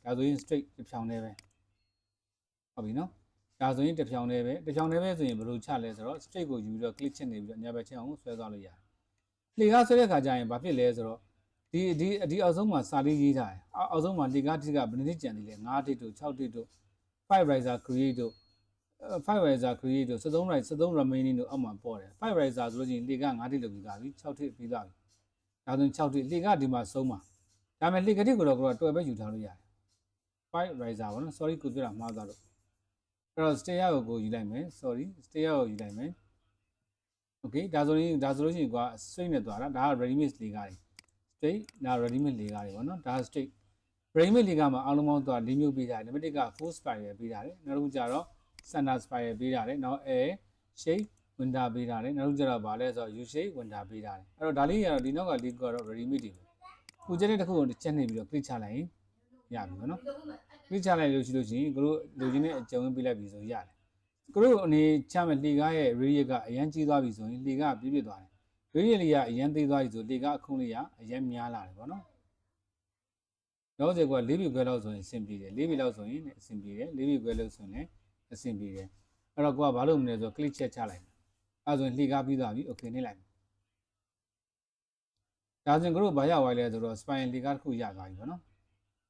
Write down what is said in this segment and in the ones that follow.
ဒါဆိုရင် straight တစ်ဖြောင်းနေပဲဟုတ်ပြီနော်ဒါဆိုရင်တစ်ဖြောင်းနေပဲဆိုရင်ဘယ်လိုချလဲဆိုတော့ straight ကိုယူပြီးတော့ click ချက်နေပြီးတော့ညာဘက်ချင်းအောင်ဆွဲသွားလို့ရတယ်လှေကားဆွဲတဲ့ခါကျရင်ဘာဖြစ်လဲဆိုတော့ဒီအောက်ဆုံးမှာစာလေးရေးထားတယ်အောက်ဆုံးမှာလှေကားတစ်ကဘယ်နှစ်ကြံသေးလဲ9တစ်တို့6တစ်တို့5 riser create တို့5 riser create တို့73 remaining တို့အောက်မှာပေါ်တယ်5 riser ဆိုလို့ရှိရင်လှေကား9တစ်လောက်ပြီးသွားပြီ6တစ်ပြီးသွားပြီဒါဆိုရင်6တစ်လှေကားဒီမှာဆုံးမှာဒါပေမဲ့လှေကတိကိုတော့12ပဲယူထားလို့ရတယ်5 riser ပေါ့နော် sorry ကိုပြောတာမှားသွားလို့အဲ့တော့ stayer ကိုယူလိုက်မယ် sorry stayer ကိုယူလိုက်မယ် okay ဒါဆိုလို့ရှိရင်ကွာ straight နဲ့သွားတာဒါက ready made လေကားတွေ straight ဒါ ready made လေကားတွေပေါ့နော်ဒါ straight ready made လေကားမှာအားလုံးပေါင်းသွား၄မျိုးပေးထားတယ်နံပါတ်1က full spiral ပေးထားတယ်နောက်တစ်ခုကျတော့ center spiral ပေးထားတယ်နောက် air shape window ပေးထားတယ်နောက်တစ်ခုကျတော့ဗာလဲဆိုတော့ u shape window ပေးထားတယ်အဲ့တော့ဒါလေးကတော့ဒီနောက်ကလေးကတော့ ready made တွေပဲကိုကျတဲ့တစ်ခုကိုချက်နေပြီးတော့ click ချလိုက်ရင်ရပြီပေါ့နော် click ချလိုက်လို့ရှိလို့ရှိရင်ကိုတို့လိုချင်တဲ့အကြုံဝင်ပေးလိုက်ပြီဆိုရတယ်ကိုတို့အနေချမဲ့လှေကားရဲ့ radius ကအရန်ကြီးသွားပြီဆိုရင်လှေကားပြည့်ပြည့်သွားတယ် radius လေးကအရန်သေးသွားပြီဆိုလှေကားအခုံးလေးကအရန်များလာတယ်ပေါ့နော်တော့ဒီကွာ၄ပြီခွဲလောက်ဆိုရင်အဆင်ပြေတယ်၄ပြီလောက်ဆိုရင်အဆင်ပြေတယ်၄ပြီခွဲလောက်ဆိုရင်အဆင်ပြေတယ်အဲ့တော့ကိုကဘာလို့မလဲဆို click ချက်ချလိုက်အဲ့ဆိုရင်လှေကားပြီးသွားပြီ okay နှိပ်လိုက်ဒါဆိုရင်ကိုတို့ဘာရဝိုင်းလဲဆိုတော့ spine လှေကားတစ်ခုရသွားပြီပေါ့နော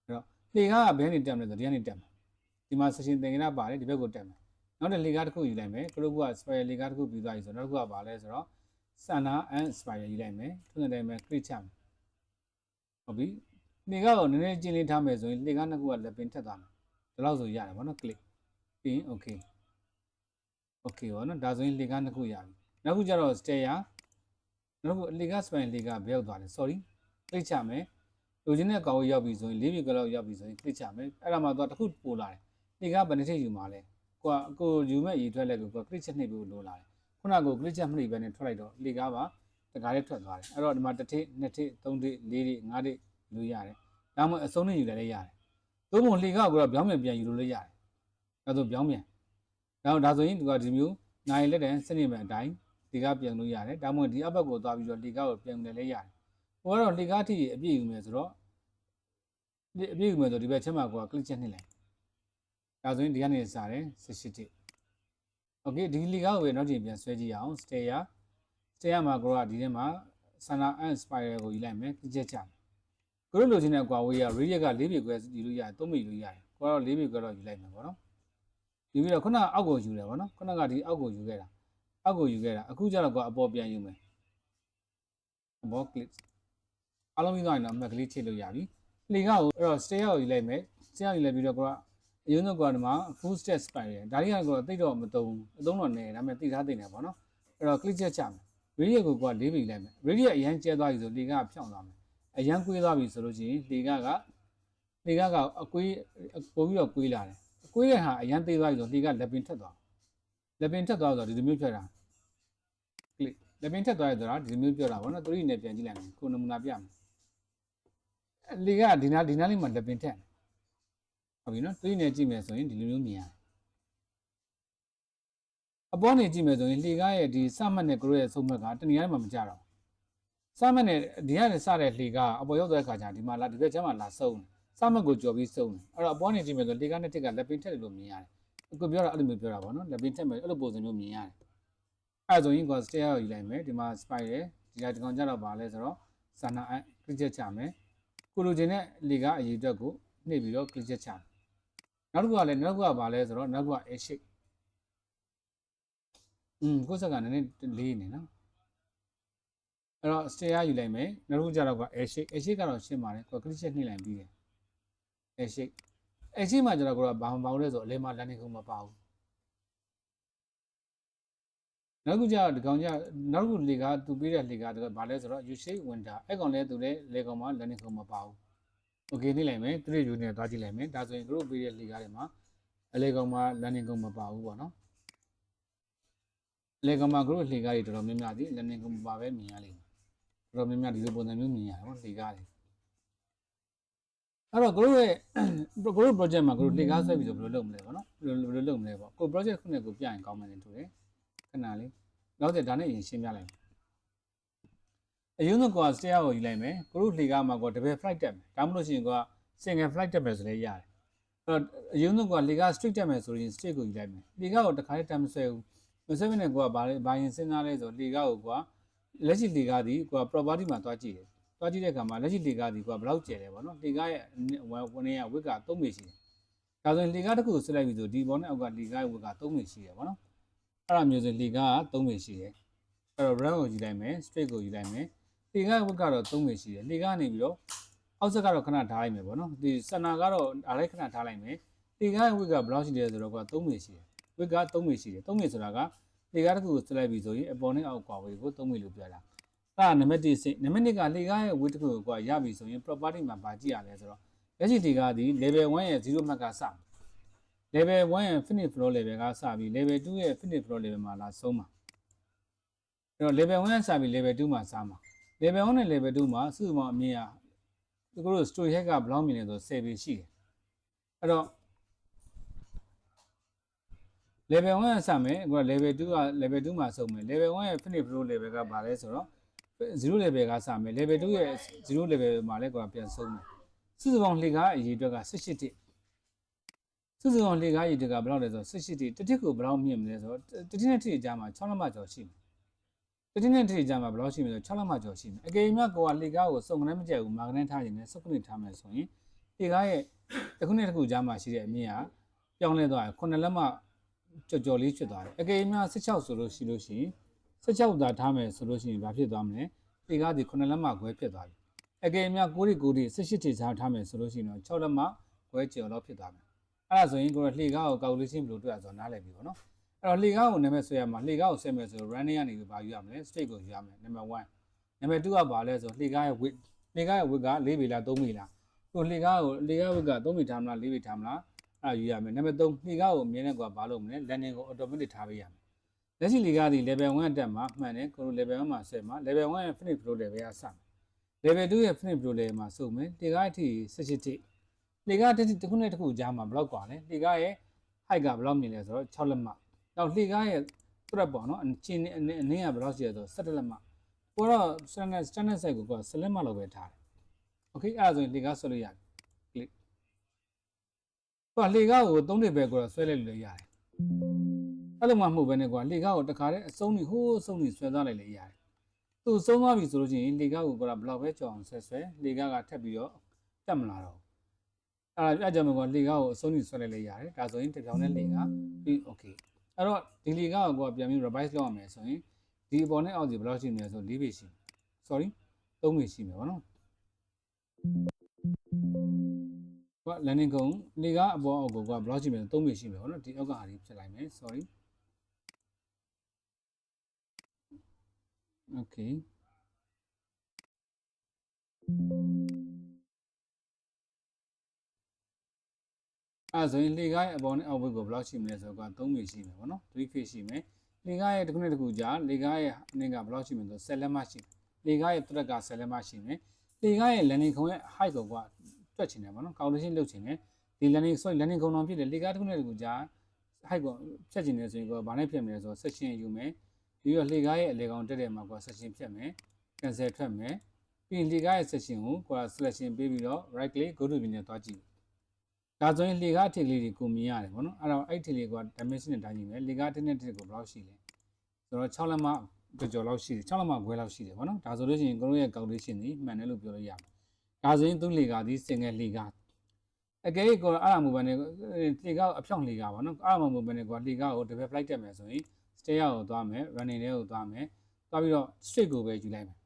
်အဲ့တော့လှေကားကဘယ်နေတက်မလဲဆိုဒီကနေတက်မှာဒီမှာ section သင်္ကေတပါတယ်ဒီဘက်ကိုတက်မှာနောက်တစ်လှေကားတစ်ခုယူလိုက်မယ်ကိုတို့က spine လှေကားတစ်ခုပြီးသွားပြီဆိုတော့နောက်တစ်ခုကဘာလဲဆိုတော့ center and spine ယူလိုက်မယ်ထို့တဲ့တိုင်းမှာ click ချမယ်ဟုတ်ပြီလှေကားကိုနည်းနည်းကျင်းလေးထားမယ်ဆိုရင်လှေကားနှစ်ခုကလက်ပင်ထက်သွားမယ်ဒီလောက်ဆိုရတယ်ပေါ့နော် click ပြီးရင် okay ပေါ့နော်ဒါဆိုရင်လှေကားနှစ်ခုရပြီနောက်ခုကျတော့ stair နောက်ခုလှေကား spine လှေကားဘယ်ရောက်သွားလဲ sorry click ချမယ်လိုချင်တဲ့ကောင်ကိုရောက်ပြီဆိုရင်၄ပြီကလောက်ရောက်ပြီဆိုရင် click ချမယ်အဲ့ဒါမှတော့တစ်ခုပို့လာတယ်လှေကားဘယ်နှစ်ထည့်ယူမှာလဲကိုယူမဲ့ရေထွက်လိုက်ကို click ချက်နှိပ်ပြီးလိုလာတယ်ခုနက click ချက်မနှိပ်ဘဲနဲ့ထွက်လိုက်တော့လှေကားပါတကားလေးထွက်သွားတယ်အဲ့တော့ဒီမှာတစ်ထည့်နှစ်ထည့်သုံးထည့်လေးထည့်ငါးထည့်ယူရတယ်ဒါမှမဟုတ်အစုံနဲ့ယူလိုက်လည်းရတယ်သို့မဟုတ်လှေကားကိုတော့ပြောင်းပြန်ယူလို့လည်းရတယ်ဒါဆိုပြောင်းပြန်ဒါဆိုရင်ဒီမျိုးနိုင်လက်တန်းစနစ်မဲ့အတိုင်းလှေကားပြန်လို့ရတယ်ဒါမှမဟုတ်ဒီအဘက်ကိုသွားပြီးတော့လှေကားကိုပြန်တယ်လည်းရတယ်ဟိုကတော့လှေကားထိအပြည့်ယူမယ်ဆိုတော့အပြည့်ယူမယ်ဆိုဒီဘက်ချက်မှာကိုက click ချက်နှိပ်လိုက်ဒါဆိုရင်ဒီကနေစားတယ်18တိ okay ဒီလှေကားကိုပဲနောက်ကျင်ပြန်ဆွဲကြည့်အောင် stair မှာကိုကဒီထဲမှာ center and spiral ကိုယူလိုက်မယ် click ချက်ချမယ်ကိုတို့လိုချင်တဲ့အကွာဝေးရ radius က4ပြီခွဲယူလို့ရတယ်3ပြီယူလို့ရတယ်ကိုကတော့4ပြီခွဲတော့ယူလိုက်မယ်ပေါ့နော်ယူပြီးတော့ခုနအောက်ကိုယူတယ်ပေါ့နော်ခုနကဒီအောက်ကိုယူခဲ့တာအခုကျတော့ကအပေါ်ပြန်ယူမယ်အပေါ် click အားလုံးပြီးသွားရင်တော့အမှတ်ကလေးချိန်လို့ရပြီလှေကားကိုအဲ့တော့ stair ကိုယူလိုက်မယ် stair ယူလိုက်ပြီးတော့ကိုကအရင်တော့ဒီမှာ full step spiral ဒါလေးကတော့တိတ်တော့မသုံးအသုံးတော့နေဒါပေမဲ့သိထားသိနေပါတော့အဲ့တော့ click ချက်ချမယ် radius ကို4ပြီလိုက်မယ် radius အရန်ကျဲသွားပြီဆိုလှေကားဖြောင်းသွားမယ်အရန်ကွေးသွားပြီဆိုလို့ရှိရင်လှေကားကအကွေးပို့ပြီးတော့ကွေးလာတယ်အကွေးတဲ့ဟာအရန်သေးသွားပြီဆိုလှေကားလက်ပင်ထက်သွားဆိုဒီလိုမျိုးဖြတ်တာ click လက်ပင်ထက်သွားရဆိုတာဒီလိုမျိုးပြောတာဗောနော်3နဲ့ပြန်ကြည့်လိုက်မယ်ကိုနမူနာပြမယ်လှေကားဒီနားလေးမှာလက်ပင်ထက်ဟုတ်ပြီနော်3နဲ့ကြည့်မယ်ဆိုရင်ဒီလိုမျိုးမြင်ရတယ်အပေါ်နေကြည့်မယ်ဆိုရင်လှေကားရဲ့ဒီစမှတ်နဲ့ကရိုးရဲ့ဆုံးမှတ်ကတနည်းအားဖြင့်မကြတော့စမှတ်နဲ့ဒီကနေစတဲ့လှေကားအပေါ်ရောက်တဲ့အခါကျဒီမှာလာဒီဘက်ကျမ်းမှာလာဆုံးစမှတ်ကိုကြော်ပြီးဆုံးတယ်အဲ့တော့အပေါ်နေကြည့်မယ်ဆိုလှေကားနဲ့တစ်ကလက်ပင်ထက်တယ်လို့မြင်ရတယ်အခုပြောတာအဲ့လိုမျိုးပြောတာဗောနော်လက်ပင်ထက်မယ်အဲ့လိုပုံစံမျိုးမြင်ရတယ်အဲ့ဆိုရင်ကို stair ကိုယူလိုက်မယ်ဒီမှာ spiral ဒီကောင်ကြတော့ပါလဲဆိုတော့ center click ချက်ချမယ်ကိုလိုချင်တဲ့လေကားအရေးအတွက်ကိုနှိပ်ပြီးတော့ click ချက်ချမယ်နောက်တစ်ခုကပါလဲဆိုတော့နောက်တစ်ခုက a shape ကိုယ်စက်ကနည်းနည်းလေးနေနော်အဲ့တော့ stair ယူလိုက်မယ်နောက်တစ်ခုကြတော့က a shape ကတော့ရှင်းပါတယ်ကို click ချက်နှိပ်လိုက်ပြီးတယ် a shape မှာကျတော့ကိုကဘာမှမပေါလဲဆိုအလဲမှာလမ်းနေခုမပါဘူးနောက်ခုကျတော့ဒီကောင်ကျနောက်ခုလေကားသူပေးတဲ့လေကားတော့ဗာလဲဆိုတော့ U shape window အဲ့ကောင်လဲသူလဲလေကောင်မှာလည်းနေခုမပါဘူး okay နှိပ်လိုက်မယ်3 view နဲ့သွားကြည့်လိုက်မယ်ဒါဆိုရင်တို့ပေးတဲ့လေကားတွေမှာအလေကောင်မှာလည်းနေခုမပါဘူးပေါ့နော်အလေကောင်မှာတို့လေကားတွေတော်တော်များများဒီလည်းနေခုမပါပဲမြင်ရလိမ့်မယ်တော်တော်များများဒီလိုပုံစံမျိုးမြင်ရတယ်ပေါ့လေကားတွေအဲ့တော့တို့ရဲ့တို့ project မှာတို့လေကားဆွဲပြီးဆိုဘယ်လိုလုပ်မလဲပေါ့နော်ဘယ်လိုလုပ်မလဲပေါ့ကို project ခုနဲ့ကိုပြရင်ကောင်းမယ်နေတူတယ်ခဏလေးနောက်တဲ့ဒါနဲ့ရင်ရှင်းပြလိုက်အရင်ကကို stair ကိုယူလိုက်မယ်ကိုတို့လှေကားမှာကိုတပည့် flight တက်မယ်ဒါမှမဟုတ်ရှင်ကို single flight တက်မယ်ဆိုလည်းရတယ်အဲ့တော့အရင်ကလေက street တက်မယ်ဆိုရင် street ကိုယူလိုက်မယ်လေကကိုတခါလေးတက်မဆွဲဘူးမဆွဲမနဲ့ကိုကဘာရင်စဉ်းစားလဲဆိုလေကကိုကလက်ရှိလေကဒီကိုက property မှာတွားကြည့်တယ်တွားကြည့်တဲ့အခါမှာလက်ရှိလေကဒီကိုကဘယ်လောက်ကျယ်လဲပေါ့နော်လေကရဲ့ဝန်နေရဝစ်က3ပေရှိတယ်ဒါဆိုရင်လေကတစ်ခုကိုဆွဲလိုက်ပြီဆိုဒီဘောနဲ့အောက်ကလေကရဲ့ဝစ်က3ပေရှိတယ်ပေါ့နော်အဲ့ဒါမျိုးဆိုလေက3ပေရှိတယ်အဲ့တော့ round ကိုယူလိုက်မယ် straight ကိုယူလိုက်မယ်လေကဝစ်ကတော့3ပေရှိတယ်လေကနေပြီးတော့အောက်ဆက်ကတော့ခဏထားလိုက်မယ်ပေါ့နော်ဒီစနာကတော့အားလိုက်ခဏထားလိုက်မယ်လေကဝစ်ကဘယ်လောက်ရှိတယ်ဆိုတော့က3ပေရှိတယ်ဝစ်က3ပေရှိတယ်3ပေဆိုတာကလေကားတစ်ခုကိုဆွဲလိုက်ပြီဆိုရင်အပေါ်နဲ့အောက်ကွာဝေးကို3ပေလို့ပြောတာအဲ့ဒါနံပါတ်1စိနံပါတ်2ကလေကားရဲ့ဝေးတစ်ခုကိုကွာရပြီဆိုရင် property မှာပါကြည့်ရလဲဆိုတော့လက်ရှိလေကားဒီ level 1ရဲ့0မှတ်ကစ level 1ရဲ့ finish floor level ကစပြီး level 2ရဲ့ finish floor level မှာလာဆုံးမှာအဲ့တော့ level 1စပြီး level 2မှာစမှာ level 1နဲ့ level 2မှာစုစုပေါင်းအမြင်ကဒီကို story head ကဘယ်လောက်မြင်လဲဆို10ပေရှိတယ်အဲ့တော့level 1ကစမယ်အခုက level 2က level 2မှာဆုံးမယ် level 1ရဲ့ finish flow level ကဘာလဲဆိုတော့0 level ကစမယ် level 2ရဲ့0 level မှာလည်းကိုကပြန်ဆုံးမယ်စုစုပေါင်းလေကားအရေအတွက်က18တိစုစုပေါင်းလေကားအရေအတွက်ကဘယ်လောက်လဲဆိုတော့18တိတစ်တစ်ကိုဘယ်လောက်မြင့်မလဲဆိုတော့တစ်တစ်နဲ့တစ်ကြားမှာ6လက်မကျော်ရှိမယ်တစ်တစ်နဲ့တစ်ကြားမှာဘယ်လောက်ရှိမလဲဆိုတော့6လက်မကျော်ရှိမယ်အကယ်၍ကိုကလေကားကိုစုံကနေမကြက်ဘူးမာကနေထားခြင်းနဲ့စုပ်ကနေထားမယ်ဆိုရင်လေကားရဲ့တစ်ခုနဲ့တစ်ခုကြားမှာရှိတဲ့အမြင့်ကပြောင်းလဲသွားရင်9လက်မကြော်လေးဖြစ်သွားတယ်အကယ်၍16ဆိုလို့ရှိရင်16သာထားမယ်ဆိုလို့ရှိရင်ဘာဖြစ်သွားမလဲဒီကားဒီ9လက်မခွဲဖြစ်သွားပြီအကယ်၍9တိ18တိစားထားမယ်ဆိုလို့ရှိရင်တော့6လက်မခွဲကျော်လောက်ဖြစ်သွားမယ်အဲ့ဒါဆိုရင်ကိုယ်လှေကားကို calculation ဘယ်လိုတွေ့ရဆိုတော့နားလည်ပြီပေါ့နော်အဲ့တော့လှေကားကိုနာမည်ဆွဲရမှာလှေကားကိုဆွဲမယ်ဆိုတော့ running ကနေပြီးဘာယူရမလဲ straight ကိုယူရမယ် number 1 number 2ကဘာလဲဆိုလှေကားရဲ့ width လှေကားရဲ့ width က4ပေလား3ပေလားကိုလှေကား width က3ပေထားမလား4ပေထားမလားအဲ့ယူရမယ်နံပါတ်3လှေကားကိုအမြဲတမ်းကဘာလုပ်မလဲ landing ကို automatic ထားပေးရမယ်လက်ရှိလှေကားဒီ level 1တက်မှာမှန်တယ်ကို level 1မှာဆက်မှာ level 1ရဲ့ finish flow level ကစမယ် level 2ရဲ့ finish flow level မှာစုံမယ်လှေကားအထိ18တိလှေကားတစ်ခုနဲ့တစ်ခုကြားမှာဘယ်လောက်กว่าလဲလှေကားရဲ့ height ကဘယ်လောက်မြင်လဲဆိုတော့6လက်မနောက်လှေကားရဲ့ thread ပေါ့နော်အချင်းအနည်းကဘယ်လောက်ရှိလဲဆိုတော့17လက်မကိုတော့ standard size ကိုက10လက်မလောက်ပဲထားတယ် okay အဲ့ဒါဆိုရင်လှေကားဆွဲလို့ရတယ် click ဟိုလှေကားကို3နှစ်ပဲကိုတော့ဆွဲလိုက်လို့ရတယ်အဲ့လိုမှမဟုတ်ဘဲနဲ့ကွာလှေကားကိုတခါတည်းအဆုံးကြီးဟိုးအဆုံးကြီးဆွဲသွားလိုက်လေရတယ်သူဆုံးသွားပြီဆိုလို့ရှိရင်လှေကားကိုကဘယ်လောက်ပဲကြောင်ဆွဲလှေကားကထပ်ပြီးတော့တက်မလာတော့အဲ့ကြောင့်မို့လှေကားကိုအဆုံးကြီးဆွဲလိုက်လေရတယ်ဒါဆိုရင်တစ်ပြောင်းနဲ့လှေကားပြီး okay အဲ့တော့ဒီလှေကားကိုပြန်ပြီး revise လုပ်ရမယ်ဆိုရင်ဒီအပေါ်နဲ့အောက်စီဘယ်လောက်ရှိမလဲဆို4ပေရှိ sorry 3ပေရှိမယ်ဗောနော်က landing ကုန်လေကားအပေါ်အောက်ကိုကဘယ်လောက်ရှိမလဲ3ပေရှိမယ်ဗောနော်ဒီအောက်ကဟာလေးဖြစ်လိုက်မယ် sorry okay အဲ့ဆိုရင်လေကားရဲ့အပေါ်နဲ့အောက်ဘက်ကိုဘယ်လောက်ရှိမလဲဆိုတော့3ပေရှိမယ်ဗောနော်3 face ရှိမယ်လေကားရဲ့တစ်ခုနဲ့တစ်ခုကြားလေကားရဲ့အနည်းကဘယ်လောက်ရှိမလဲဆို10လက်မရှိလေကားရဲ့ thread က10လက်မရှိမယ်လေကားရဲ့ landing ခုံရဲ့ height ကိုကတွက်ချင်တယ်ဗောနော် calculation လုပ်ချင်တယ်ဒီ landing ခုံတော်ဖြစ်တယ်လေကားတစ်ခုနဲ့တစ်ခုကြား height ကိုဖြတ်ချင်တယ်ဆိုရင်ကိုဘာနဲ့ဖြတ်မလဲဆိုတော့ section ယူမယ်ပြီးတော့လေကားရဲ့အလေကောင်တက်တဲ့မှာကို section ဖြတ်မယ် cancel ထွက်မယ်ပြီးရင်လေကားရဲ့ section ကိုကို selection ပေးပြီးတော့ right click go to view နဲ့တွားကြည့်ဒါဆိုရင်လေကားအထစ်ကလေးတွေကိုမြင်ရတယ်ဗောနော်အဲ့တော့အဲ့ထစ်လေးက dimension နဲ့တိုင်းကြည့်မယ်လေကားတစ်နဲ့တစ်ကိုဘယ်လောက်ရှိလဲဆိုတော့6လက်မကြော်လောက်ရှိတယ်6လက်မခွဲလောက်ရှိတယ်ဗောနော်ဒါဆိုလို့ရှိရင်ကိုတို့ရဲ့ calculation ကြီးမှန်တယ်လို့ပြောလို့ရမယ်ဒါဆိုရင်သူ့လေကားဒီ single လေကားအကယ်၍ကိုအဲ့ဒါမှမဟုတ်ဘဲနဲ့လေကားအဖြောင့်လေကားဗောနော်အဲ့ဒါမှမဟုတ်ဘဲနဲ့ကိုလေကားကို double flight တက်မယ်ဆိုရင် stair ကိုသွားမယ် running တွေကိုသွားမယ်သွားပြီးတော့ straight ကိုပဲယူလိုက်မယ်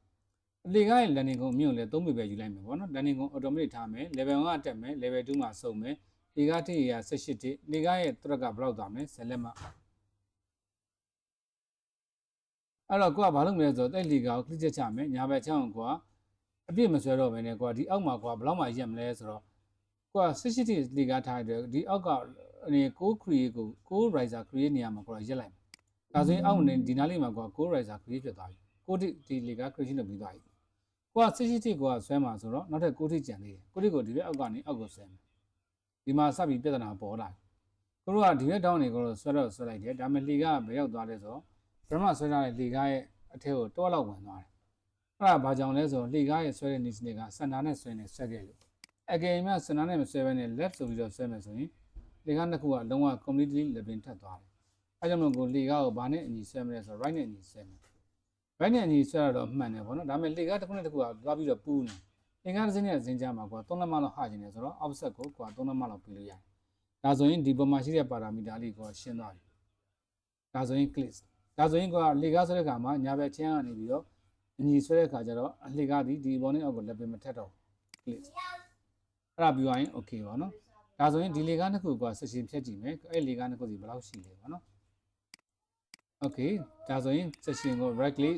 လေကားရဲ့ landing ကိုအမြင့်ကိုလည်း3ပေပဲယူလိုက်မယ်ဗောနော် landing ကို automatic ထားမယ် level 1ကတက်မယ် level 2မှာစုံမယ်လေကားထိရ18တိလေကားရဲ့ thread ကဘယ်လောက်သွားမလဲ10လက်မအဲ့တော့ကိုကဘာလုပ်မလဲဆိုတော့အဲ့လေကားကို click ချက်ချမယ်ညာဘက်ချောင်းကိုကအပြည့်မဆွဲတော့ဘဲနဲ့ကိုကဒီအောက်မှာကိုကဘယ်လောက်မှရက်မလဲဆိုတော့ကိုက18တိလေကားထားတယ်ဒီအောက်ကကို create ကို riser create နေရာမှာကိုကရက်လိုက်မယ်ဒါဆိုရင်အောက်နေဒီနားလေးမှာကို riser create ဖြစ်သွားပြီကိုဒီလေကား creation လုပ်ပြီးသွားပြီကိုက18တိကိုကဆွဲမှာဆိုတော့နောက်ထပ်9တိကျန်သေးတယ်9တိကိုဒီဘက်အောက်ကနေအောက်ကိုဆွဲမယ်ဒီမှာစပြီးပြဿနာပေါ်လာကိုတို့ကဒီဘက်တောင်းနေကိုဆွဲတော့ဆွဲလိုက်တယ်ဒါပေမဲ့လေကားဘယ်ရောက်သွားလဲဆိုတော့ပထမဆွဲထားတဲ့လေကားရဲ့အထက်ကိုတောလောက်ဝင်သွားတယ်အဲ့ဒါဘာကြောင့်လဲဆိုတော့လေကားရဲ့ဆွဲတဲ့နေစနစ်ကစင်တာနဲ့ဆွဲနေဆွဲခဲ့လို့ အကယ်၍စနာနဲ့မဆွဲဘဲနဲ့ left ဆိုပြီးတော့ဆွဲမယ်ဆိုရင်လေကားနှစ်ခုကလုံးဝ completely လက်ပင်ထက်သွားတယ်အဲကြောင့်မလို့ကိုလေကားကိုဘာနဲ့အညီဆွဲမလဲဆိုတော့ right နဲ့အညီဆွဲမယ် right နဲ့အညီဆွဲရတော့မှန်တယ်ပေါ့နော်ဒါပေမဲ့လေကားတစ်ခုနဲ့တစ်ခုကသွားပြီးတော့ပူးနေလေကားတစ်စင်းနဲ့စင်းကြမှာကွာ3လက်မလောက်ဟာကျင်တယ်ဆိုတော့ offset ကိုကွာ3လက်မလောက်ပြီးလို့ရတယ်ဒါဆိုရင်ဒီပေါ်မှာရှိတဲ့ပါရာမီတာလေးကိုရှင်းသွားပြီဒါဆိုရင် click ဒါဆိုရင်ကွာလေကားဆွဲတဲ့အခါမှာညာဘက်ချင်းကနေပြီးတော့အညီဆွဲတဲ့အခါကျတော့လေကားဒီပေါ်နဲ့အောက်ကိုလက်ပင်မထက်တော့ click အဲ့ဒါပြီးသွားရင် okay ပါနော်ဒါဆိုရင်ဒီလေကားနှစ်ခုကဆက်ရှင်ဖြတ်ကြည့်မယ်အဲ့လေကားနှစ်ခုစီဘယ်လောက်ရှိလဲပေါ့နော် okay ဒါဆိုရင်ဆက်ရှင်ကို right click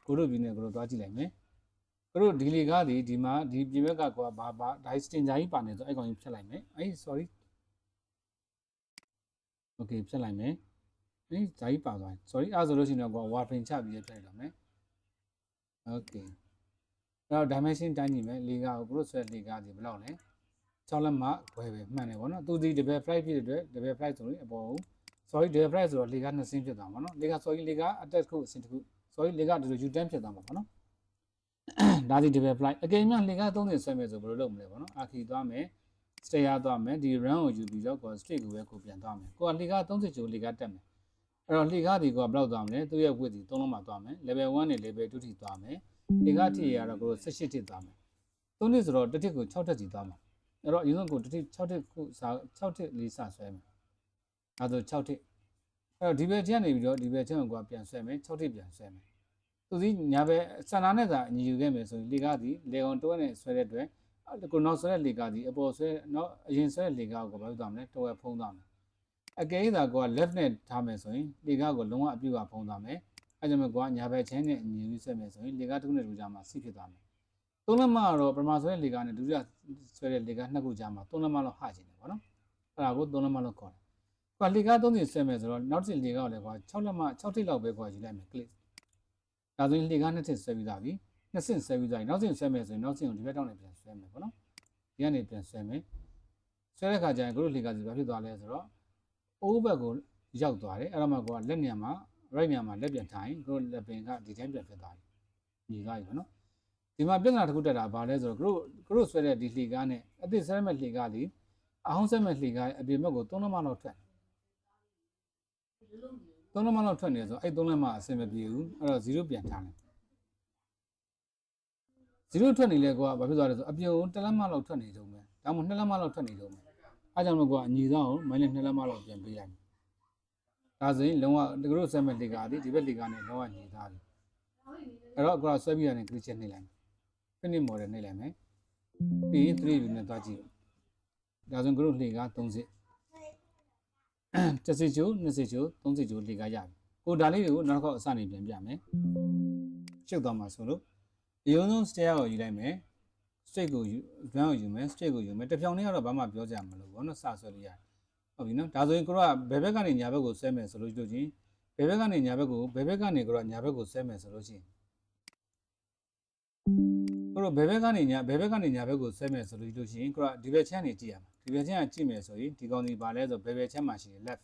ကိုတို့ပြီးနေကိုတို့တွားကြည့်လိုက်မယ်ကိုတို့ဒီလေကားဒီမှာဒီပြင်ဘက်ကကွာဘာဒါစတင်ဂျာကြီးပါနေဆိုအဲ့ကောင်ကြီးဖြတ်လိုက်မယ်အေး sorry okay ဖြတ်လိုက်မယ်အေးဂျာကြီးပါသွား sorry အဲ့ဆိုလို့ရှိရင်တော့ကွာ warping ချပြီးဖြတ်လိုက်တော့မယ် okay အဲ့တော့ dimension တိုင်းကြည့်မယ်လေကားကိုကိုတို့ဆွဲလေကားဒီဘယ်လောက်လဲ6လက်မခွဲပဲမှန်တယ်ဗောနော်သူဒီ double flight ဖြစ်တဲ့အတွက် double flight ဆိုရင်အပေါ် sorry double flight ဆိုတော့လေကား2ဆင်းဖြစ်သွားမှာနော်လေကား sorry လေကား attack ခုအဆင့်တစ်ခု sorry လေကားဒီလို U10 ဖြစ်သွားမှာဗောနော်ဒါဒီ double flight အကယ်၍လေကား30ဆွဲမယ်ဆိုဘယ်လိုလုပ်မလဲဗောနော်အာခီသွားမယ် stay ရသွားမယ်ဒီ run ကိုယူပြီးတော့ကို straight ကိုပဲကိုပြန်သွားမယ်ကိုကလေကား30ကျော်လေကားတက်မယ်အဲ့တော့လေကားဒီကိုကဘယ်လောက်သွားမလဲသူ့ရဲ့ width ဒီ3လုံးမှသွားမယ် level 1နဲ့ level 2ထိသွားမယ်လေကားထိရတော့ကို18ထိသွားမယ်3နှစ်ဆိုတော့တစ်ထစ်ကို6ထက်စီသွားမှာအဲ့တော့အရင်ဆုံးကိုတစ်ထစ်6ထစ်ခု6ထစ်လေးစဆွဲမယ်အဲဒါဆို6ထစ်အဲ့တော့ဒီဘက်ချက်နေပြီးတော့ဒီဘက်ချက်ကိုပြန်ဆွဲမယ်6ထစ်ပြန်ဆွဲမယ်သူစီညာဘက်စန္ဒာနဲ့သာအညီယူခဲ့မယ်ဆိုရင်လေကားဒီလေကောင်တွဲနဲ့ဆွဲတဲ့အတွက်ကိုနောက်ဆွဲတဲ့လေကားဒီအပေါ်ဆွဲနောက်အရင်ဆွဲတဲ့လေကားကိုဘာလို့သွားမလဲတွဲဖုံးသွားမယ်အကယ်၍သာကိုက left နဲ့ထားမယ်ဆိုရင်လေကားကိုလုံးဝအပြည့်အဖုံးသွားမယ်အဲကြောင့်မို့ကိုကညာဘက်ချင်းနဲ့အညီယူဆွဲမယ်ဆိုရင်လေကားတစ်ခုနဲ့တစ်ခုကြားမှာစီးဖြစ်သွားမယ်သုံးလက်မကတော့ပထမဆွဲတဲ့လေကားနဲ့ဒုတိယဆွဲတဲ့လေကားနှစ်ခုကြားမှာသုံးလက်မလောက်ဟာကျင်တယ်ပေါ့နော်အဲ့ဒါကိုသုံးလက်မလောက်ခေါ်တယ်။ကွာလေကား30ဆွဲမယ်ဆိုတော့နောက်တစ်လေကားကိုလည်းကွာ6လက်မ6ထိပ်လောက်ပဲကွာယူလိုက်မယ် click ဒါဆိုရင်လေကားနှစ်ထစ်ဆွဲပြီးသားပြီနှစ်ဆင့်ဆွဲပြီးသားပြီနောက်ဆင့်ဆွဲမယ်ဆိုရင်နောက်ဆင့်ကိုဒီဘက်တောင်းနဲ့ပြန်ဆွဲမယ်ပေါ့နော်ဒီကနေပြန်ဆွဲမယ်ဆွဲတဲ့ခါကျရင်ကိုတို့လေကားစီဘာဖြစ်သွားလဲဆိုတော့အိုးဘက်ကိုရောက်သွားတယ်အဲ့တော့မှကွာလက်ညံမှာ right ညံမှာလက်ပြန်ထားရင်ကိုတို့လက်ပင်ကဒီတိုင်းပြန်ဖြစ်သွားပြီညီသွားပြီပေါ့နော်ဒီမှာပြဿနာတစ်ခုတက်တာဘာလဲဆိုတော့ကိုတို့ဆွဲတဲ့ဒီလှေကားနဲ့အသစ်ဆွဲမဲ့လှေကားလေးအောင်ဆွဲမဲ့လှေကားအပြင်ဘက်ကို3လက်မလောက်ထွက်3လက်မလောက်ထွက်နေဆိုအဲ့3လက်မအဆင်မပြေဘူးအဲ့တော့0ပြန်ထားတယ်0ထွက်နေလဲကွာဘာဖြစ်သွားလဲဆိုအပြင်ကို1လက်မလောက်ထွက်နေတော့မယ်ဒါမှမဟုတ်2လက်မလောက်ထွက်နေတော့မယ်အားကြောင့်လို့ကွာအညီဆောင်ကို -2 လက်မလောက်ပြန်ပေးလိုက်ဒါဆိုရင်လုံးဝတကယ်လို့ဆွဲမဲ့လှေကားဒီဘက်လှေကားနဲ့လုံးဝညီသားပြီအဲ့တော့ကွာဆွဲပြီးရတဲ့ခရစ်ချက်နှိပ်လိုက် finish model နှိပ်လိုက်မယ်ပြီးရင်3 view နဲ့သွားကြည့်ဒါဆိုရင်တို့လှေကား30တစ်စစ်ချိုးနှစ်စစ်ချိုးသုံးစစ်ချိုးလှေကားရပြီကိုဒါလေးတွေကိုနောက်တစ်ခေါက်အစနေပြန်ပြမယ်ရှုပ်သွားမှာဆိုလို့အရင်ဆုံး stair ကိုယူလိုက်မယ် straight ကိုယူ run ကိုယူမယ် straight ကိုယူမယ်တစ်ဖြောင်လေးကတော့ဘာမှပြောကြမှာမလို့ဘောနော်စဆွဲလို့ရတယ်ဟုတ်ပြီနော်ဒါဆိုရင်ကိုကဘယ်ဘက်ကနေညာဘက်ကိုဆွဲမယ်ဆိုလို့ချင်းဘယ်ဘက်ကနေညာဘက်ကိုဘယ်ဘက်ကနေကိုကညာဘက်ကိုဆွဲမယ်ဆိုလို့ချင်းကိုတော့ဘယ်ဘက်ကနေညာဘက်ကိုဆွဲမယ်ဆိုလို့ရှိရင်ကိုကဒီဘက်ချမ်းနေကြည့်ရမှာဒီဘက်ချမ်းကကြည့်မယ်ဆိုရင်ဒီကောင်ဒီပါလဲဆိုဘယ်ဘက်ချမ်းမှာရှိတယ် left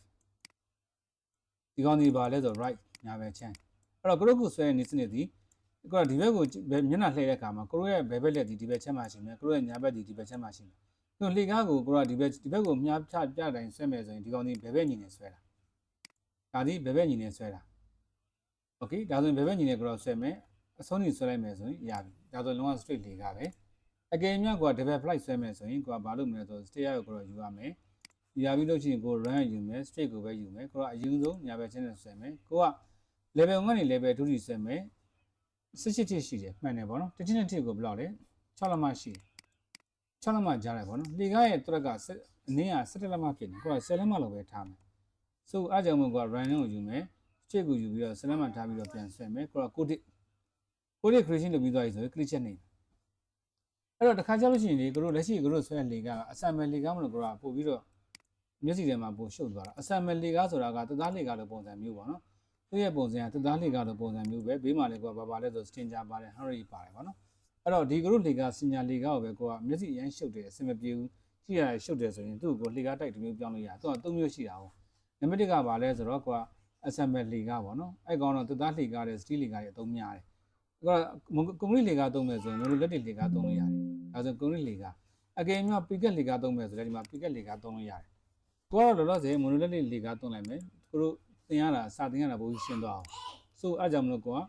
ဒီကောင်ဒီပါလဲဆို right ညာဘက်ချမ်းအဲ့တော့ကိုတို့ကိုဆွဲနေစနစ်ဒီကိုကဒီဘက်ကိုမျက်နှာလှည့်တဲ့အခါမှာကိုတို့ရဲ့ဘယ်ဘက်လက်ဒီဘက်ချမ်းမှာရှိမယ်ကိုတို့ရဲ့ညာဘက်ဒီဘက်ချမ်းမှာရှိမယ်သူလှေကားကိုကိုကဒီဘက်ကိုမြားပြတိုင်းဆွဲမယ်ဆိုရင်ဒီကောင်ဒီဘယ်ဘက်ညီနေဆွဲတာဒါဒီဘယ်ဘက်ညီနေဆွဲတာโอเคဒါဆိုရင်ဘယ်ဘက်ညီနေကိုတော့ဆွဲမယ်အဆုံးညီဆွဲလိုက်မယ်ဆိုရင်ရပြီဒါဆိုလုံးဝ straight လေကားပဲအကယ်၍ကွာ double flight ဆွဲမယ်ဆိုရင်ကွာဘာလို့မလဲဆို stair ကိုတော့ယူရမယ်ယူရပြီးလို့ရှိရင်ကို run ယူမယ် straight ကိုပဲယူမယ်ကိုကအရင်ဆုံးညာဘက်ချင်းနဲ့ဆွဲမယ်ကိုက level 1ကနေ level 2ထိဆွဲမယ်18ထိရှိတယ်မှန်တယ်ဗောနော်တစ်ချင်းတစ်ထိကိုဘယ်လောက်လဲ6လက်မရှိ6လက်မကြားတယ်ဗောနော်လေကားရဲ့တွက်ကအနည်းက17လက်မဖြစ်နေကိုက10လက်မလောက်ပဲထားမယ်ဆိုအားကြောင့်မို့ကိုက run ကိုယူမယ် straight ကိုယူပြီးတော့10လက်မထားပြီးတော့ပြန်ဆွဲမယ်ကိုကကိုဒီ creation လုပ်ပြီးသွားပြီဆိုရင် click ချက်နေအဲ့တော့တစ်ခါကျလို့ရှိရင်လေကိုတို့လက်ရှိကိုတို့ဆွဲလေကအဆမ်မယ်လေကားမလို့ကိုကပို့ပြီးတော့မျက်စိထဲမှာပို့ရှုပ်သွားတာအဆမ်မယ်လေကားဆိုတာကတသားလေကားလိုပုံစံမျိုးပေါ့နော်သူ့ရဲ့ပုံစံကတသားလေကားလိုပုံစံမျိုးပဲဘေးမှာလည်းကိုကဘာလဲဆို stinger ပါတယ် hurry ပါတယ်ပေါ့နော်အဲ့တော့ဒီကိုတို့လေကားစင်ညာလေကားကိုပဲကိုကမျက်စိအရန်ရှုပ်တယ်အဆင်မပြေဘူးကြည့်ရရှုပ်တယ်ဆိုရင်သူ့ကိုလေကားတိုက်တစ်မျိုးပြောင်းလို့ရတယ်သူက3မျိုးရှိတာဟုတ်နံပါတ်1ကဘာလဲဆိုတော့ကိုကအဆမ်မယ်လေကားပေါ့နော်အဲ့ကောင်တော့တသားလေကားတဲ့ steel လေကားတွေအသုံးများတယ်ကွန်ကရစ်လေကားသုံးမယ်ဆိုရင်တို့လက်တွေလေကားသုံးလို့ရတယ်။ဒါဆိုကွန်ကရစ်လေကား အကယ်၍ပီကက်လီကာသုံးမယ်ဆိုလည်းဒီမှာပီကက်လီကာသုံးလို့ရတယ်ကိုကတော့လောလောဆယ်မိုနိုလက်လီကာသုံးလိုက်မယ်ကိုတို့သင်ရတာစာသင်ရတာဘိုးကြီးရှင်းသွားအောင်ဆိုအားကြောင့်မလို့ကိုက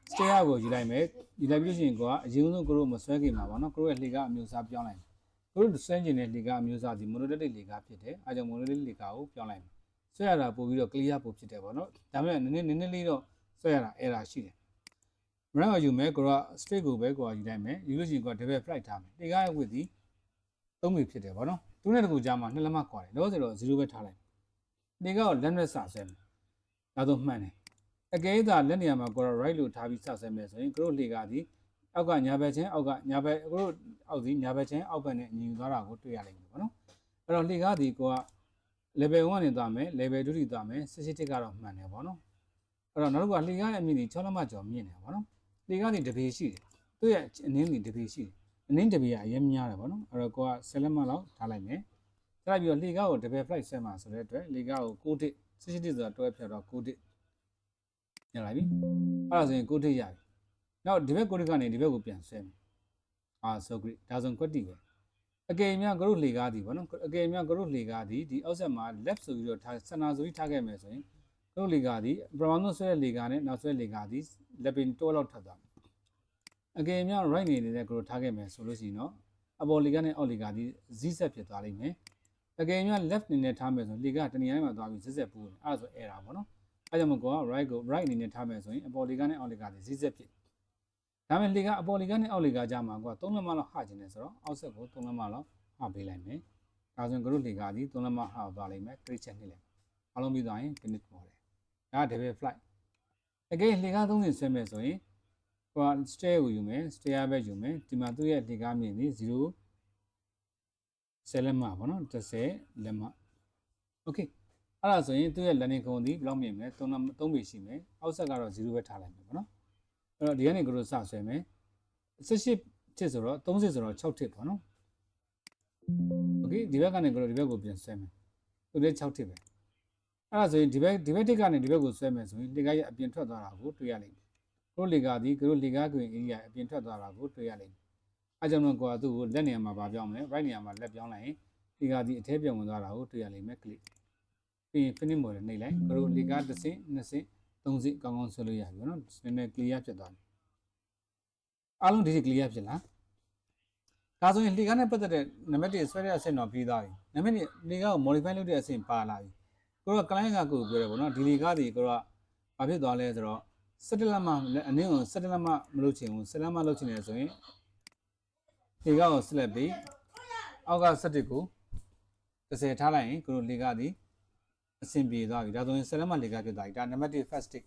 စတေးယာကိုယူလိုက်မယ်ယူလိုက်ပြီးလို့ရှိရင်ကိုကအရင်ဆုံးကိုတို့မဆွဲခင်မှာပေါ့နော်ကိုတို့ရဲ့လီကာအမျိုးအစားပြောင်းလိုက်ကိုတို့ဆွဲကျင်တဲ့လီကာအမျိုးအစားဒီမိုနိုလက်လီကာဖြစ်တယ်အားကြောင့်မိုနိုလက်လီကာကိုပြောင်းလိုက်မယ်ဆွဲရတာပို့ပြီးတော့ clear ပို့ဖြစ်တယ်ပေါ့နော်ဒါပေမဲ့နည်းနည်းလေးတော့ဆွဲရတာ error ရှိတယ်မရအောင်ယူမယ်ကိုက straight ကိုပဲကိုကယူလိုက်မယ်ယူလို့ရှိရင်ကိုက double flight ထားမယ်လီကာရဲ့ width ဒီ3မိဖြစ်တယ်ပေါ့နော်သူနဲ့တကူကြားမှာ2လက်မကွာတယ်လောဆိုတော့0ပဲထားလိုက်လီကာကိုလက်နဲ့စဆွဲမယ်ဒါဆိုမှန်တယ်အကဲသာလက်နေရာမှာကိုက right လို့ထားပြီးစဆွဲမယ်ဆိုရင်ကိုတို့လီကာဒီအောက်ကညာဘက်ချင်းအောက်ကညာဘက်ကိုတို့အောက်ဒီညာဘက်ချင်းအောက်ဘက်နဲ့ညီသွားတာကိုတွေ့ရလိမ့်မယ်ပေါ့နော်အဲ့တော့လီကာဒီကိုက level 1နဲ့သွားမယ် level 2ထိသွားမယ်စစ်တစ်ကတော့မှန်တယ်ပေါ့နော်အဲ့တော့နောက်တစ်ခုကလီကာရဲ့အမြင့်ကြီး6လက်မကျော်မြင့်တယ်ပေါ့နော်လီကာဒီတပေရှိတယ်သူ့ရဲ့အနည်းကြီးတပေရှိတယ်အနည်းတပေကအရင်များတယ်ပေါ့နော်အဲ့တော့ကိုက7လက်မလောက်ထားလိုက်မယ်ထားပြီးတော့လီကာကို double flight ဆက်မှာဆိုတဲ့အတွက်လီကာကို6တစ်စစ်တစ်ဆိုတာတွဲဖြတ်တော့6တစ်ရလာပြီအဲ့ဒါဆိုရင်6တစ်ရပြီနောက်ဒီဘက်6တစ်ကနေဒီဘက်ကိုပြန်ဆွဲမယ်so great ဒါဆိုကွက်တီပဲအကယ်၍ကတို့လေကားသည်ပေါ့နော်အကယ်၍ကတို့လေကားသည်ဒီအောက်ဆက်မှာ left ဆိုပြီးတော့ထားစနာဆိုပြီးထားခဲ့မယ်ဆိုရင်ကတို့လေကားသည်ပထမဆုံးဆွဲတဲ့လေကားနဲ့နောက်ဆွဲလေကားသည်လက်ပင်တိုးလောက်ထပ်သွားအကယ်၍ right နေတဲ့ကတို့ထားခဲ့မယ်ဆိုလို့ရှိရင်တော့အပေါ်လေကားနဲ့အောက်လေကားသည် z ဆက်ဖြစ်သွားလိမ့်မယ်အကယ်၍ left နေနဲ့ထားမယ်ဆိုလေကားတနေရာမှာသွားပြီး z ဆက်ပူးတယ်အဲ့ဒါဆို error ပေါ့နော်အဲ့ကြောင့်မို့ကိုက right အနေနဲ့ထားမယ်ဆိုရင်အပေါ်လေကားနဲ့အောက်လေကားသည် z ဆက်ဖြစ်ဒါမဲ့လေကားအပေါ်လေကားနဲ့အောက်လေကားကြားမှာကိုက3လက်မလောက်ဟကျင်တယ်ဆိုတော့အောက်ဆက်ကို3လက်မလောက်ဟပေးလိုက်မယ်ဒါဆိုရင်ကတို့လေကားသည်3လက်မဟသွားလိမ့်မယ် crate check နှိမ့်လိုက်အားလုံးပြီးသွားရင် finish ပေါ်တယ်ဒါက double flight အကယ်လေကား3ဆင်ဆွဲမယ်ဆိုရင်ကိုက stair ကိုယူမယ် stair ပဲယူမယ်ဒီမှာသူ့ရဲ့လေကားမြင့်သည်0 10လက်မပေါ့နော်10လက်မ okay အဲ့ဒါဆိုရင်သူ့ရဲ့ landing ခုံသည်ဘယ်လောက်မြင့်မလဲ3ပေရှိမယ်အောက်ဆက်ကတော့0ပဲထားလိုက်မယ်ပေါ့နော်အဲ့တော့ဒီကနေကိုတို့စဆွဲမယ်18တစ်ဆိုတော့30ဆိုတော့6တစ်ပေါ့နော်โอเคဒီဘက်ကနေကိုတို့ဒီဘက်ကိုပြန်ဆွဲမယ်သူလည်း6တစ်ပဲအဲ့ဒါဆိုရင်ဒီဘက်တစ်ကနေဒီဘက်ကိုဆွဲမယ်ဆိုရင်လေကားရဲ့အပြင်ထွက်သွားတာကိုတွေ့ရလိမ့်မယ်ကိုလေကားဒီကိုလေကားကွင် area အပြင်ထွက်သွားတာကိုတွေ့ရလိမ့်မယ်အဲကြောင့်တော့ကိုကသူ့ကိုလက်နေရာမှာဗာပြောင်းမလဲ right နေရာမှာလက်ပြောင်းလိုက်ရင်လေကားဒီအထဲပြန်ဝင်သွားတာကိုတွေ့ရလိမ့်မယ် click ပြီးရင် finish mode နှိပ်လိုက်ကိုတို့လေကား1ဆင့်2ဆင့်3ဆင့်ကောင်းကောင်းဆွဲလို့ရပြီနော်နည်းနည်း clear ဖြစ်သွားပြီအားလုံးဒီ clear ဖြစ်လားဒါဆိုရင်လေကားနဲ့ပတ်သက်တဲ့နံပါတ်1ဆွဲတဲ့အဆင့်တော့ပြီးသွားပြီနံပါတ်2လေကားကို modify လုပ်တဲ့အဆင့်ပါလာပြီကိုတော့ client ကကိုပြောတယ်ပေါ့နော်ဒီလေကားဒီကိုတော့ဘာဖြစ်သွားလဲဆိုတော့17လက်မအနည်းကို17လက်မမလုပ်ချင်ဘူး17လက်မလုပ်ချင်တယ်ဆိုရင်လေကားကိုဆက်လက်ပြီးအောက်က17ကို30ထားလိုက်ရင်ကိုတို့လေကားဒီအဆင်ပြေသွားပြီဒါဆိုရင်17လက်မလေကားဖြစ်သွားပြီဒါနံပါတ်1 first stick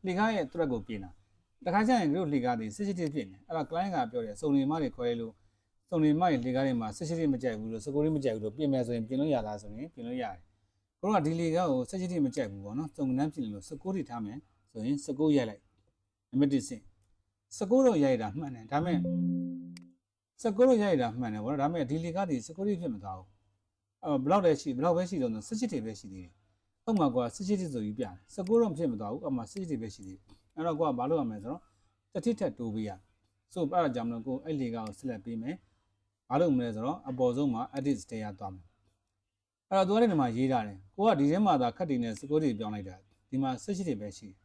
လေကားရဲ့ thread ကိုပြင်တာတခါကျရင်ကိုတို့လေကားဒီ17ဖြစ်နေအဲ့တော့ client ကပြောတယ်စုံနေမတွေခွဲလို့စုံနေမတွေလေကားတွေမှာ17မကြိုက်ဘူးလို့19မကြိုက်ဘူးလို့ပြင်မယ်ဆိုရင်ပြင်လို့ရလားဆိုရင်ပြင်လို့ရတယ်ကိုတို့ကဒီလေကားကို17မကြိုက်ဘူးပေါ့နော်စုံနှမ်းပြင်လို့19ထိထားမယ်ဆိုရင်19ရိုက်လိုက်နံပါတ်1ဆင့်19တော့ရိုက်တာမှန်တယ်ဒါပေမဲ့19တော့ရိုက်တာမှန်တယ်ဗောနော်ဒါပေမဲ့ဒီလေကားဒီ19ထိဖြစ်မသွားဘူးဘလောက်ပဲရှိတော့17ထိပဲရှိသေးတယ်အောက်မှာကွာ17ထိဆိုပြီးပြတယ်19တော့ဖြစ်မသွားဘူးအောက်မှာ17ထိပဲရှိသေးတယ်အဲ့တော့ကွာဘာလုပ်ရမလဲဆိုတော့တစ်ထိထက်တိုးပေးရဆိုအဲ့ဒါကြောင့်မလို့ကိုအဲ့လေကားကိုဆက်လက်ပေးမယ်ဘာလုပ်မလဲဆိုတော့အပေါ်ဆုံးမှာ edit stair သွားမယ်အဲ့တော့သူကလည်းဒီမှာရေးထားတယ်ကိုကဒီထဲမှာသာခက်တည်နေ19ထိပြောင်းလိုက်တာဒီမှာ17ထိပဲရှိတယ်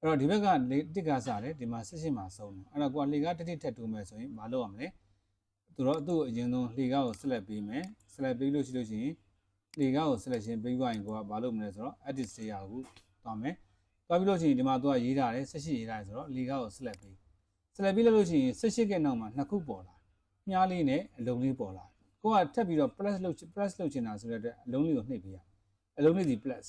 အဲ့တော့ဒီဘက်ကတစ်ကစားတယ်ဒီမှာ18မှာဆုံးတယ်အဲ့တော့ကိုကလေကားတစ်ထိထက်တိုးမယ်ဆိုရင်ဘာလုပ်ရမလဲသူတော့သူ့အရင်ဆုံးလေကားကိုဆက်လက်ပေးမယ်ဆက်လက်ပေးလို့ရှိရင်လေကားကို selection ပေးသွားရင်ကိုကဘာလုပ်မလဲဆိုတော့ edit stair ကိုသွားမယ်သွားပြီးလို့ရှိရင်ဒီမှာသူကရေးထားတယ်18ရေးထားတယ်ဆိုတော့လေကားကို select ပေးပြီးလို့ရှိရင်18ကနောက်မှာနှစ်ခုပေါ်လာမြားလေးနဲ့အလုံးလေးပေါ်လာကိုကထပ်ပြီးတော့ press လုပ်ချင်တာဆိုတဲ့အတွက်အလုံးလေးကိုနှိပ်ပေးရအလုံးလေးဒီ plus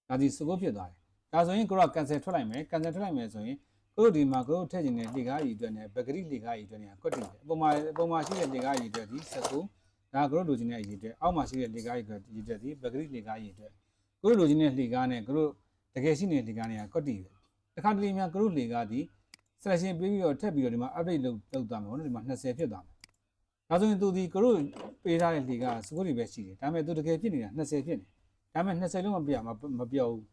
ဒါဒီစကုတ်ဖြစ်သွားတယ်ဒါဆိုရင်ကိုက cancel ထွက်လိုက်မယ် cancel ထွက်လိုက်မယ်ဆိုရင်ကိုတို့ဒီမှာကိုတို့ထည့်ခြင်းနဲ့လေကားကြီးအတွက်နဲ့ဘဂရီလေကားကြီးအတွက်နဲ့ကွက်တည်တယ်အပေါ်မှာရှိတဲ့လေကားကြီးအတွက်ဒီ19ဒါကိုတို့လိုချင်တဲ့အရေးအတွက်အောက်မှာရှိတဲ့လေကားကြီးအတွက်ဒီပဂရိလေကားကြီးအတွက်ကိုတို့လိုချင်တဲ့လေကားနဲ့ကိုတို့တကယ်ရှိနေတဲ့လေကားတွေကကွက်တီပဲတခါတလေများကိုတို့လေကားဒီ selection ပေးပြီးတော့ထပ်ပြီးတော့ဒီမှာ update လုပ်သွားမယ်ဟုတ်တယ်ဒီမှာ20ဖြစ်သွားမယ်ဒါဆိုရင်သူဒီကိုတို့ပေးထားတဲ့လေကားစကုတ်တွေပဲရှိတယ်ဒါပေမဲ့သူတကယ်ဖြစ်နေတာ20ဖြစ်နေဒါပေမဲ့20လုံးမပြောဘူး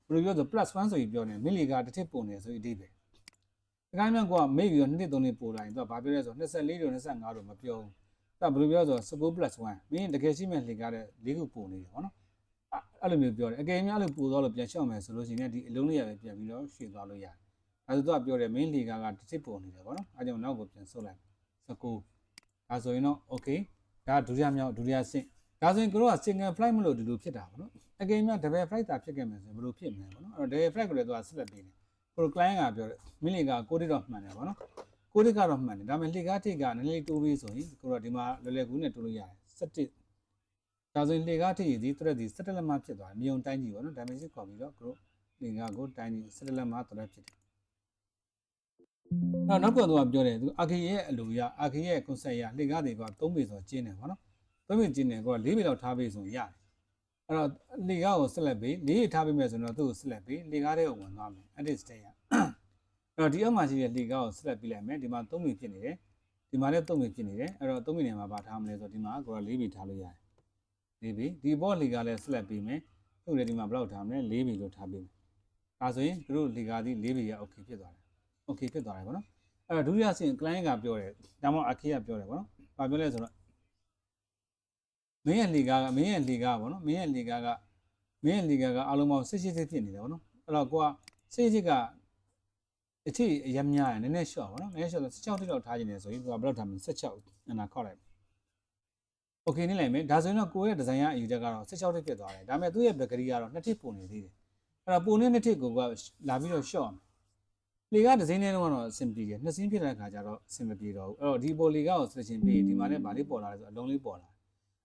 ဘယ်လိုပြောဆို +1 ဆိုပြီးပြောနေမိလေကားတစ်ထစ်ပုံနေဆိုပြီးအဓိပ္ပာယ်တ ခိုင်းမှကွာမိပြီးတော့2 3နှစ်ပို့လာရင်သူကဘာပြောလဲဆို24တို့25တို့မပြောဘူးသူကဘယ်လိုပြောဆို19+1မင်းတကယ်ရှိမဲ့လှေကားတဲ့၄ခုပို့နေတယ်ပေါ့နော်အဲ့လိုမျိုးပြောတယ်အကယ်၍အဲ့လိုပို့သွားလို့ပြန်လျှော့မယ်ဆိုလို့ရှိရင်ဒီအလုံးလေးရပဲပြန်ပြီးတော့ရွှေ့သွားလို့ရတယ်ဒါဆိုသူကပြောတယ်မင်းလှေကားကတစ်စစ်ပို့နေတယ်ပေါ့နော်အဲ့ကြောင့်နောက်ကိုပြန်ဆုတ်လိုက်19ဒါဆိုရင်တော့ okay ဒါဒုတိယမြောက်ဒုတိယဆင့်ဒါဆိုရင်တို့က single flight မလို့ဒီလိုဖြစ်တာပေါ့နော်အကယ်၍double flight တာဖြစ်ခဲ့မယ်ဆိုရင်ဘယ်လိုဖြစ်မလဲပေါ့နော်အဲ့တော့ double flight ကိုလည်းသူကဆက်လက်ပေးတယ်ကို client ကပြောတယ်မင်းလေကကိုတိတော့မှန်တယ်ပေါ့နော်ကိုတိကတော့မှန်တယ်ဒါပေမဲ့လှေကားထိကနည်းနည်းတိုးပြီးဆိုရင်ကိုတော့ဒီမှာလွယ်လွယ်ကူးနဲ့တိုးလို့ရတယ်17ဒါဆိုရင်လှေကားထိရည်ဒီthread ဒီ17လက်မှဖြစ်သွားတယ်မြေုံတိုင်းကြီးပေါ့နော် dimension ခေါ်ပြီးတော့ကိုလှေကားကိုတိုင်းကြီး17လက်မှ thread ဖြစ်တယ်နောက်ကတော့သူကပြောတယ်သူအာခေရဲ့အလိုရအာခေရဲ့ concept ရလှေကားတွေက3ပေဆိုကျင်းတယ်ပေါ့နော်3ပေကျင်းတယ်ကိုက4ပေလောက်ထားပေးဆိုရင်ရတယ်အဲ့တော့လှေကားကိုဆက်လက်ပေး4ပေထားပေးမယ်ဆိုတော့သူ့ကိုဆက်လက်ပေးလှေကားတဲ့ကိုဝင်သွားမယ် edit state ရအဲ့တော့ဒီအောက်မှာရှိတဲ့လှေကားကိုဆက်လက်ပေးလိုက်မယ်ဒီမှာ3ပေဖြစ်နေတယ်ဒီမှာလည်း3ပေဖြစ်နေတယ်အဲ့တော့3ပေနေမှာပါထားမလဲဆိုတော့ဒီမှာကိုက4ပေထားလို့ရတယ်4ပေဒီဘောလှေကားလည်းဆက်လက်ပေးမယ်သူ့လည်းဒီမှာဘယ်လောက်ထားမလဲ4ပေလို့ထားပေးမယ်ဒါဆိုရင်တို့လှေကားဒီ4ပေရ okay ဖြစ်သွားတယ် okay ဖြစ်သွားတယ်ပေါ့နော်အဲ့တော့ဒုတိယဆင့် client ကပြောတယ်ဒါမှမဟုတ် AK ကပြောတယ်ပေါ့နော်ဘာပြောလဲဆိုတော့မင်းရဲ့လှေကားပေါ့နော်မင်းရဲ့လှေကားကအားလုံးပေါင်း18ဖြစ်နေတယ်ပေါ့နော်အဲ့တော့ကိုက18ကအထိအရများရနည်းနည်းရှော့ပေါ့နော်နည်းနည်းရှော့16တိလောက်ထားခြင်းနေဆိုရင်သူကဘယ်လောက်ထားမလဲ16အနာခောက်လိုက် okay နေလိုက်မယ်ဒါဆိုရင်တော့ကိုရဲ့ဒီဇိုင်းကအယူချက်ကတော့16တိဖြစ်သွားတယ်ဒါပေမဲ့သူ့ရဲ့ဘက်ကရီကတော့2တိပုံနေသေးတယ်အဲ့တော့ပုံနေ2တိကိုကလာပြီးတော့ရှော့အောင်လေကဒီဇိုင်းနဲ့တော့အဆင်ပြေတယ်နှစ်စင်းဖြစ်တဲ့အခါကျတော့အဆင်မပြေတော့ဘူးအဲ့တော့ဒီပေါ်လေကကိုဆက်ရှင်ပြီးဒီမှာလည်းဗာလေးပေါ်လာတယ်ဆိုအလုံးလေးပေါ်လ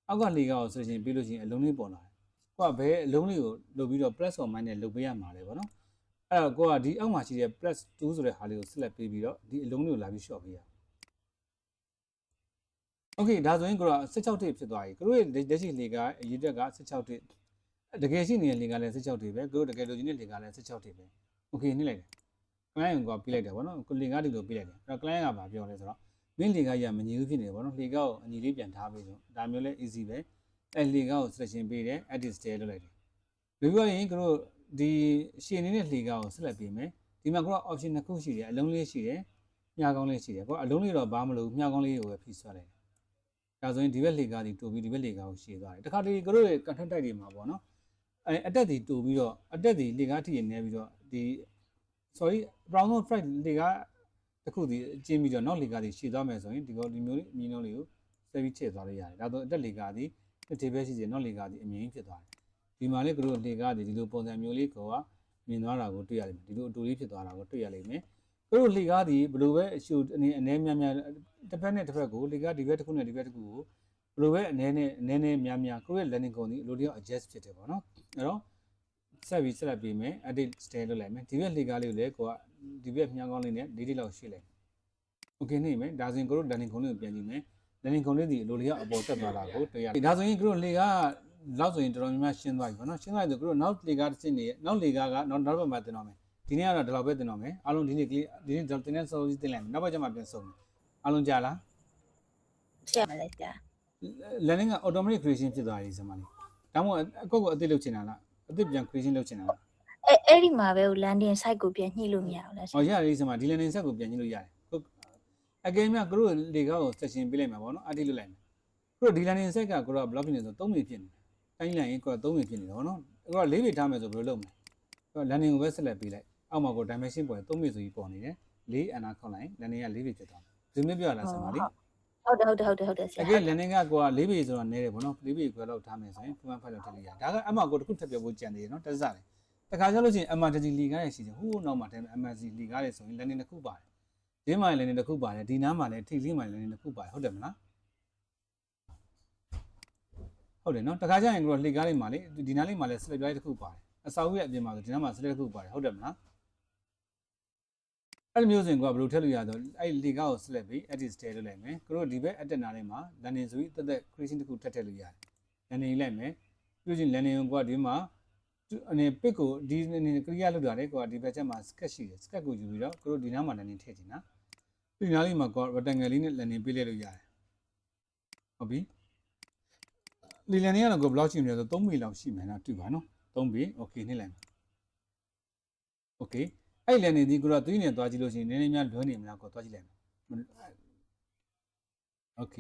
ာအောက်ကလေကကိုဆက်ရှင်ပြီးလို့ရှိရင်အလုံးလေးပေါ်လာတယ်ကိုကဘယ်အလုံးလေးကိုလုပ်ပြီးတော့ plus or minus လုပ်ပေးရမှာလဲပေါ့နော်အဲ့တော့ကိုကဒီအောက်မှာရှိတဲ့ plus 2ဆိုတဲ့ဟာလေးကိုဆက်လက်ပေးပြီးတော့ဒီအလုံးလေးကိုလာပြီး short ပေးရโอเคဒါဆိုရင်ကိုက16တိဖြစ်သွားပြီကိုတို့ရဲ့လက်ရှိလေကအရေးတက်က16တိတကယ်ရှိနေတဲ့လေကလည်း16တိပဲကိုတို့တကယ်လိုချင်တဲ့လေကလည်း16တိပဲโอเคနှိမ့်လိုက်တယ်client ကပြလိုက်တယ်ဗောနော်ကိုလေကားဒီလိုပြလိုက်တယ်အဲ့တော့ client ကဘာပြောလဲဆိုတော့မင်းလေကားရမညီဘူးဖြစ်နေတယ်ဗောနော်လေကားကိုအညီလေးပြန်ထားပေးဆိုဒါမျိုးလဲ easy ပဲအဲ့လေကားကို selection ပေးတယ် edit style လုပ်လိုက်တယ်ဒီပြောရင်တို့ဒီရှင်းနေတဲ့လေကားကိုဆက်လက်ပေးမယ်ဒီမှာကတော့ option နှစ်ခုရှိတယ်အလုံးလေးရှိတယ်မြားကောင်းလေးရှိတယ်ကိုအလုံးလေးတော့ဘာမလို့မြားကောင်းလေးကိုပဲဖိဆွဲလိုက်တယ်ဒါဆိုရင်ဒီဘက်လေကားဒီတူပြီးဒီဘက်လေကားကိုရှည်သွားတယ်တခါတလေတို့ရဲ့ content type တွေမှာဗောနော်အတက်ဒီတူပြီးတော့အတက်ဒီလေကားထိရနေပြီးတော့ဒီ sorry brown fried လေကားတခုဒီကျင်းပြီးတော့နောက်လေကားဒီရှည်သွားမယ်ဆိုရင်ဒီမျိုးလေးအမြင်လုံးလေးကိုဆက်ပြီးချဲ့သွားလို့ရတယ်ဒါဆိုအတက်လေကားဒီတစ်ထည်ပဲရှိစေနောက်လေကားဒီအမြင်ဖြစ်သွားတယ်ဒီမှာလေတို့လေကားဒီလိုပုံစံမျိုးလေးကိုကမြင်သွားတာကိုတွေ့ရလိမ့်မယ်ဒီလိုအတူလေးဖြစ်သွားတာကိုတွေ့ရလိမ့်မယ်တို့လေကားဒီဘယ်လိုပဲအရှူအနေများများတစ်ဖက်နဲ့တစ်ဖက်ကိုလေကားဒီဘက်တစ်ခုနဲ့ဒီဘက်တစ်ခုကိုဘယ်လိုပဲအနေနဲ့များများကိုယ့်ရဲ့ landing ကုန်ဒီလိုတယောက် adjust ဖြစ်တယ်ပေါ့နော်အဲ့တော့ဆက်ပြီးဆက်လက်ပြီးမယ် edit style လုပ်လိုက်မယ်ဒီဘက်လေကားလေးကိုလည်းကိုကဒီဘက်မြားကောင်းလေးနဲ့၄လောက်ရှိလိုက် okay နေမယ်ဒါဆိုရင်ကိုတို့ landing ကုန်လေးကိုပြန်ကြည့်မယ် landing ကုန်လေးဒီလိုလေးကအပေါ်တက်သွားတာကိုတွေ့ရတယ်ဒါဆိုရင်ကိုတို့လေကားလောက်ဆိုရင်တော်တော်များများရှင်းသွားပြီပေါ့နော်ရှင်းသွားပြီဆိုကိုတို့နောက်လေကားတစ်စင်းနေနောက်လေကားကနောက်ဘက်မှာတင်တော့မယ်ဒီနေ့ကတော့ဒီလောက်ပဲတင်တော့မယ်အားလုံးဒီနေ့တင်တဲ့စောကြီးတင်လိုက်မယ်နောက်ဘက်ကျမှပြန်ဆုံးမယ်အားလုံးကြားလားချက်မလဲကြာ landing က automatic creation ဖြစ်သွားပြီစမလေးဒါမှမဟုတ်အသစ်လုပ်ချင်တာလားအသစ်ပြန် creation လုပ်ချင်တာလားအဲ့ဒီမှာပဲ landing site ကိုပြန်ညှိလို့မရဘူးလား ဟောရတယ်စမဒီ landing set ကိုပြန်ညှိလို့ရတယ်အကယ်၍ကိုတို့လေကားကို section ပေးလိုက်မှာပေါ့နော်အတိလုပ်လိုက်မယ်ကိုတို့ဒီ landing set ကကိုတို့ block ဖြစ်နေဆို3ပေဖြစ်နေတိုင်းလိုက်ရင်ကိုတို့3ပေဖြစ်နေတယ်ပေါ့နော်ကိုတို့4ပေထားမယ်ဆိုဘယ်လိုလုပ်မလဲကိုတို့ landing ကိုပဲဆက်လက်ပေးလိုက်အောက်မှာကို dimension ပေါ်3ပေဆိုပြီးပေါ်နေတယ်4အနာခောက်လိုက် landing က4ပေဖြစ်သွားတယ်ဒီမျိုးပြောရလားစမလေးဟုတ်တယ်ဆရာအကယ် landing ကကိုက4ပေဆိုတော့နည်းတယ်ပေါ့နော်4ပေကိုလောက်ထားမယ်ဆိုရင်ပုံမှန်ဖတ်လို့ထည့်လို့ရတယ်ဒါကအမှကိုတစ်ခုထပ်ပြောဖို့ကြံသေးတယ်နော်တက်စားတယ်တခါကျလို့ရှိရင် emergency လေကားရရှိတယ်ဟိုးနောက်မှာတဲ emergency လေကားရဆိုရင် landing တစ်ခုပါတယ်ဒီမှာ landing တစ်ခုပါတယ်ဒီနားမှာလည်းထိပ်လေးမှာ landing တစ်ခုပါတယ်ဟုတ်တယ်မလားဟုတ်တယ်နော်တခါကျရင်ကိုလှေကားလေးမှာလေဒီနားလေးမှာလည်း slip ပြားတစ်ခုပါတယ်အစာအုပ်ရဲ့အပြင်မှာဆိုဒီနားမှာ slip တစ်ခုပါတယ်ဟုတ်တယ်မလားအဲ့လိုမျိုးဆိုရင်ကိုကဘယ်လိုထည့်လို့ရတော့အဲ့လေကားကို slip ပြီး edit style လုပ်လိုက်မယ်ကိုတို့ဒီဘက် edit နားလေးမှာ landing ဆိုပြီးတက် creation တစ်ခုထည့်လို့ရတယ် landing လိုက်မယ်ပြီးရင် landing ကိုကဒီမှာအနေ pic ကိုဒီအနေ clear လုပ်တာလေကိုကဒီဘက်ချက်မှာ sketch ရှိတယ် sketch ကိုယူပြီးတော့ကိုတို့ဒီနားမှာ landing ထည့်ချင်တာဒီနားလေးမှာကို rectangle လေးနဲ့ landing ပေးလိုက်လို့ရတယ်ဟုတ်ပြီဒီ landing ကတော့ကို block ရှိနေတယ်ဆို3ပေလောက်ရှိမယ်နော်တွေ့ပါနော်3ပေ okay နှိမ့်လိုက်မယ် okay အဲ့လန်နေဒီကိုတော့သူနေသွားကြည့်လို့ရှိရင်နည်းနည်းများလွဲနေမလားကိုသွားကြည့်လိုက်မယ်โอเค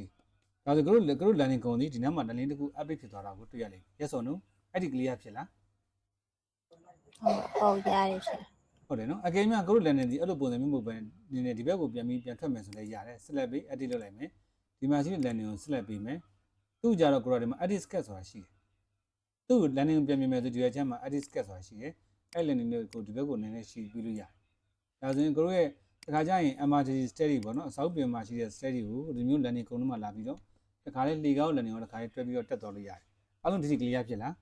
ဒါဆိုတို့လန်နေကုန်သည်ဒီနောက်မှာတလင်းတစ်ခု update ဖြစ်သွားတာကိုတွေ့ရလိမ့်မယ် yes or no အဲ့ဒီ clear ဖြစ်လား ဟုတ်ရတယ်ရှင် ဟုတ်တယ်နော်အကယ်၍တို့လန်နေဒီအဲ့လိုပုံစံမျိုးမဟုတ်ဘဲနည်းနည်းဒီဘက်ကိုပြန်ထွက်မယ်ဆိုလည်းရတယ် select ပေး edit လုပ်လိုက်မယ်ဒီမှာရှိတဲ့ landing ကို select ပေးမယ်သူ့ကြတော့ကိုတော့ဒီမှာ edit sketch ဆိုတာရှိတယ်သူ့ landing ကိုပြန်ပြင်မယ်ဆိုဒီရဲ့အချက်မှာ edit sketch ဆိုတာရှိတယ်အဲ့ landing ကိုဒီဘက်ကိုနည်းနည်းရှိပြီးလို့ရတယ်ဒါဆိုရင်ကိုတို့ရဲ့တခါကျရင် emergency study ပေါ့နော်အစောက်ပြင်မှာရှိတဲ့ study ကိုဒီမျိုး landing ကုန်းထဲမှာလာပြီးတော့တခါလေလေကောက် landing ကိုတခါလေတွဲပြီးတော့တက်သွားလို့ရတယ်အားလုံးဒီ clear ဖြစ်လား